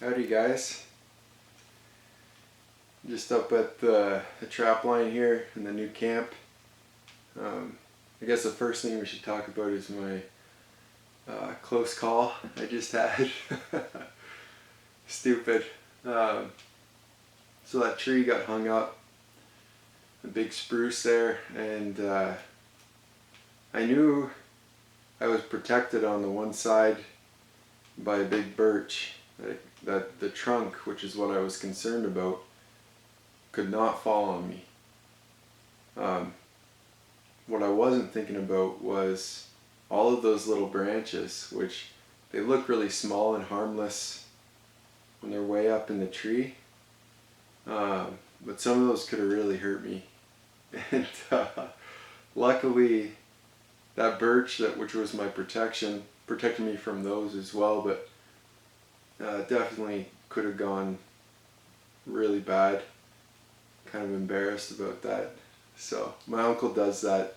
Howdy guys. Just up at the trap line here in the new camp. I guess the first thing we should talk about is my close call I just had. Stupid. So that tree got hung up, a big spruce there, and I knew I was protected on the one side by a big birch. That the trunk, which is what I was concerned about, could not fall on me. What I wasn't thinking about was all of those little branches, which they look really small and harmless when they're way up in the tree, but some of those could have really hurt me. And luckily that birch, which was my protection, protected me from those as well, but definitely could have gone really bad. Kind of embarrassed about that. So my uncle does that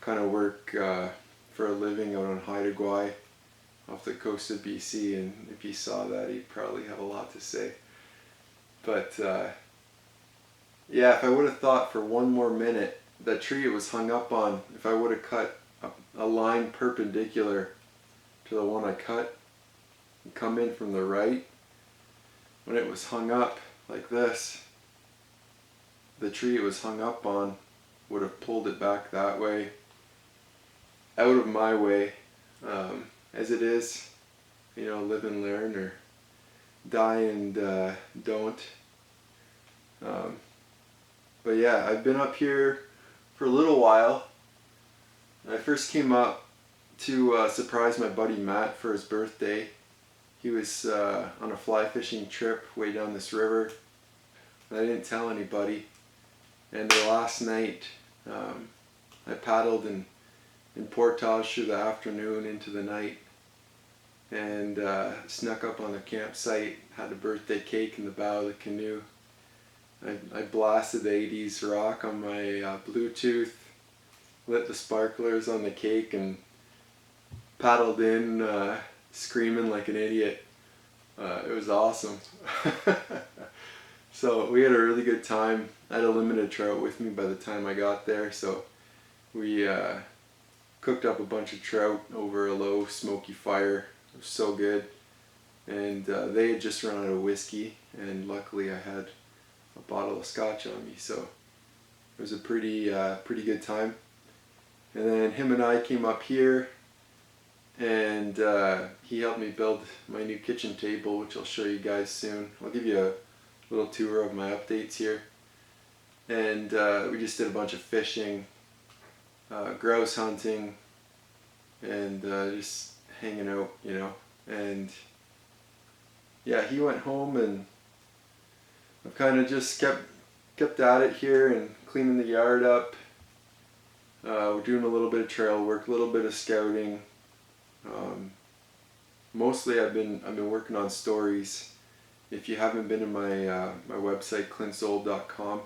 kind of work for a living out on Haida Gwaii off the coast of BC, and if he saw that, he'd probably have a lot to say. But yeah, if I would have thought for one more minute, that tree it was hung up on, if I would have cut a line perpendicular to the one I cut and come in from the right, when it was hung up like this, the tree it was hung up on would have pulled it back that way, out of my way. As it is, you know, live and learn, or die and don't. But yeah, I've been up here for a little while. I first came up to surprise my buddy Matt for his birthday. He was on a fly fishing trip way down this river. I didn't tell anybody. And the last night, I paddled and portaged through the afternoon into the night, and snuck up on the campsite, had a birthday cake in the bow of the canoe. I blasted the 80s rock on my Bluetooth, lit the sparklers on the cake, and paddled in screaming like an idiot. It was awesome. So we had a really good time. I had a limited trout with me by the time I got there, so we cooked up a bunch of trout over a low smoky fire. It was so good. And they had just run out of whiskey, and luckily I had a bottle of scotch on me, so it was a pretty good time. And then him and I came up here, and he helped me build my new kitchen table, which I'll show you guys soon. I'll give you a little tour of my updates here. And we just did a bunch of fishing, grouse hunting, and just hanging out, you know. And yeah, he went home, and I've kind of just kept at it here and cleaning the yard up. We're doing a little bit of trail work, a little bit of scouting. Mostly I've been working on stories. If you haven't been to my website, clintzold.com,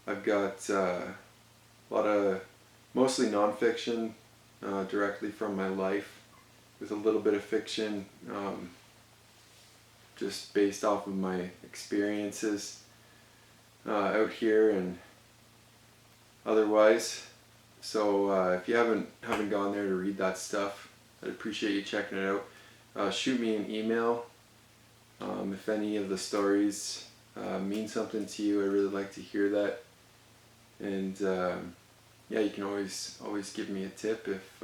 I've got a lot of mostly nonfiction, directly from my life, with a little bit of fiction, just based off of my experiences out here and otherwise. So if you haven't gone there to read that stuff, I'd appreciate you checking it out. Shoot me an email if any of the stories mean something to you. I really like to hear that. And yeah, you can always give me a tip if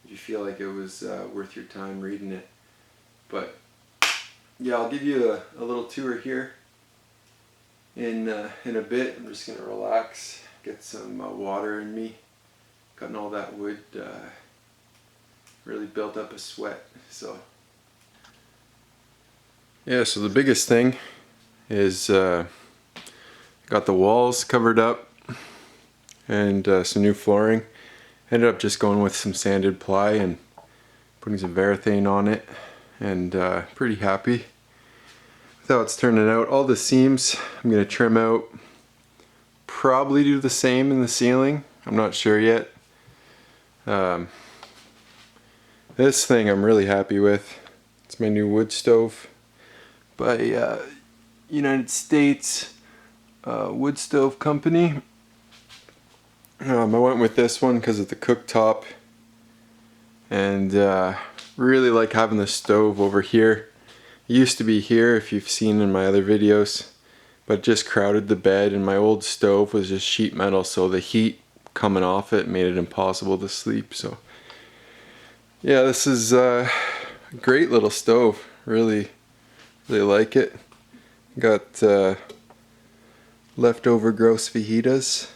you feel like it was worth your time reading it. But yeah, I'll give you a little tour here in a bit. I'm just gonna relax, get some water in me. Cutting all that wood really built up a sweat. So yeah, so the biggest thing is got the walls covered up and some new flooring. Ended up just going with some sanded ply and putting some varathane on it, and pretty happy with how it's turning out. All the seams I'm going to trim out, probably do the same in the ceiling, I'm not sure yet. This thing I'm really happy with. It's my new wood stove. by United States wood stove company. I went with this one because of the cooktop, and really like having the stove over here. It used to be here, if you've seen in my other videos, but it just crowded the bed, and my old stove was just sheet metal, so the heat coming off it made it impossible to sleep. So yeah, this is a great little stove. Really like it. Got leftover Grouse fajitas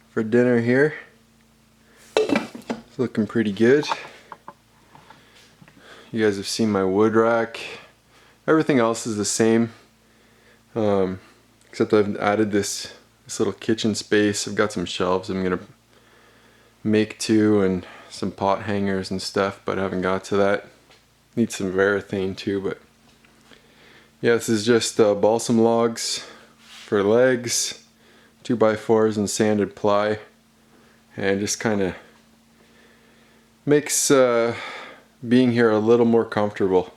for dinner here. It's looking pretty good. You guys have seen my wood rack. Everything else is the same, except I've added this little kitchen space. I've got some shelves I'm gonna make too, and some pot hangers and stuff, but I haven't got to that. Need some varathane too, but yeah, this is just balsam logs for legs, 2x4s and sanded ply, and just kind of makes being here a little more comfortable,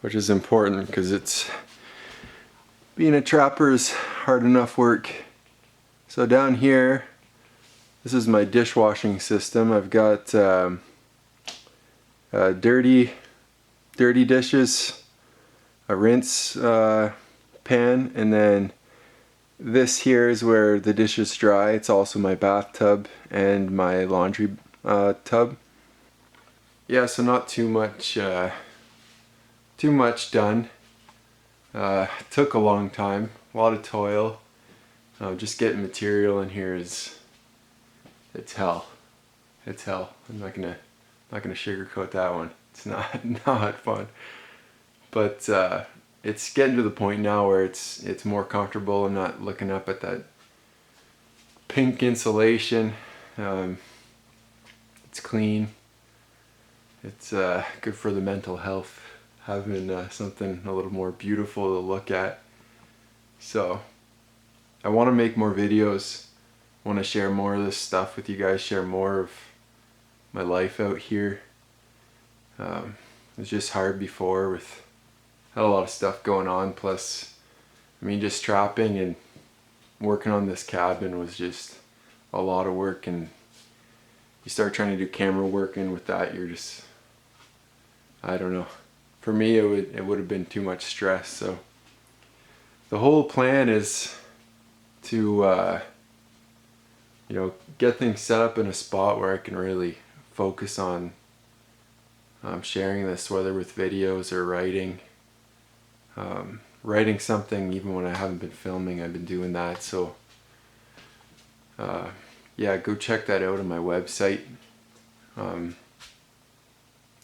which is important because it's being a trapper is hard enough work. So down here, this is my dishwashing system. I've got dirty dishes, a rinse pan, and then this here is where the dishes dry. It's also my bathtub and my laundry tub. Yeah, so not too much done. Took a long time, a lot of toil. Just getting material in here it's hell. It's hell. I'm not gonna sugarcoat that one. It's not fun. But it's getting to the point now where it's more comfortable. I'm not looking up at that pink insulation. It's clean. It's good for the mental health, having something a little more beautiful to look at. So I want to make more videos. I want to share more of this stuff with you guys, share more of my life out here. It was just hard before, had a lot of stuff going on, plus I mean just trapping and working on this cabin was just a lot of work, and you start trying to do camera work, and with that you're just, I don't know. For me it would have been too much stress. So the whole plan is to get things set up in a spot where I can really focus on sharing this, whether with videos or writing. Writing something even when I haven't been filming, I've been doing that. So yeah, go check that out on my website. I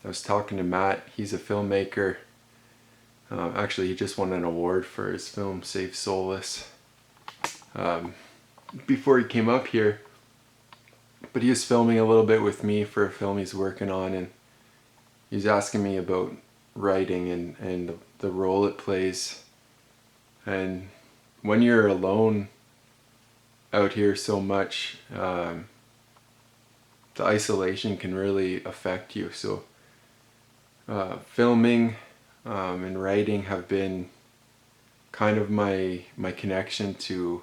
was talking to Matt, he's a filmmaker. Actually, he just won an award for his film Save Soulless before he came up here. But he was filming a little bit with me for a film he's working on, and he's asking me about writing and the role it plays. And when you're alone out here so much, the isolation can really affect you. So filming and writing have been kind of my connection to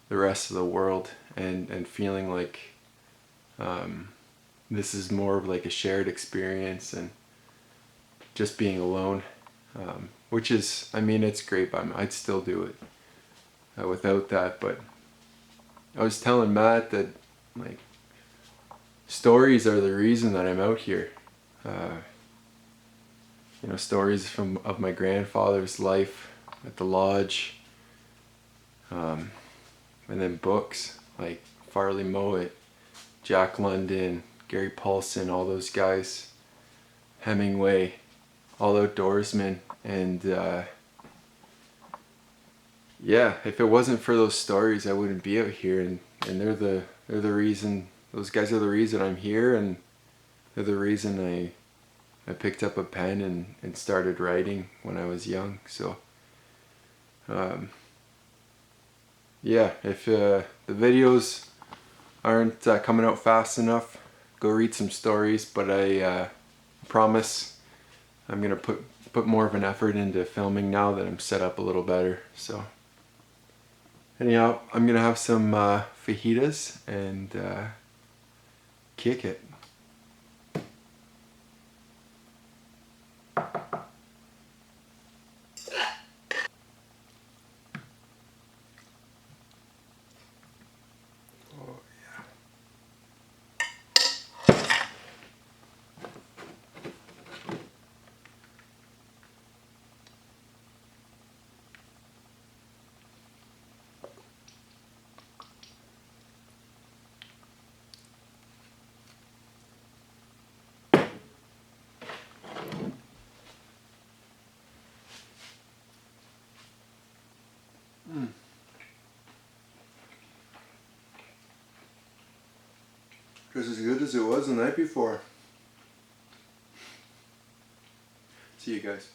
the rest of the world, and feeling like this is more of like a shared experience and just being alone, which is, I mean, it's great, but I'd still do it without that. But I was telling Matt that like stories are the reason that I'm out here. Stories of my grandfather's life at the lodge, and then books like Farley Mowat, Jack London, Gary Paulson, all those guys, Hemingway, all outdoorsmen. And yeah, if it wasn't for those stories, I wouldn't be out here. And they're the reason. Those guys are the reason I'm here, and they're the reason I picked up a pen and started writing when I was young. So yeah, if the videos aren't coming out fast enough, go read some stories. But I promise I'm gonna put put more of an effort into filming now that I'm set up a little better. So anyhow, I'm gonna have some fajitas and kick it. Just as good as it was the night before. See you guys.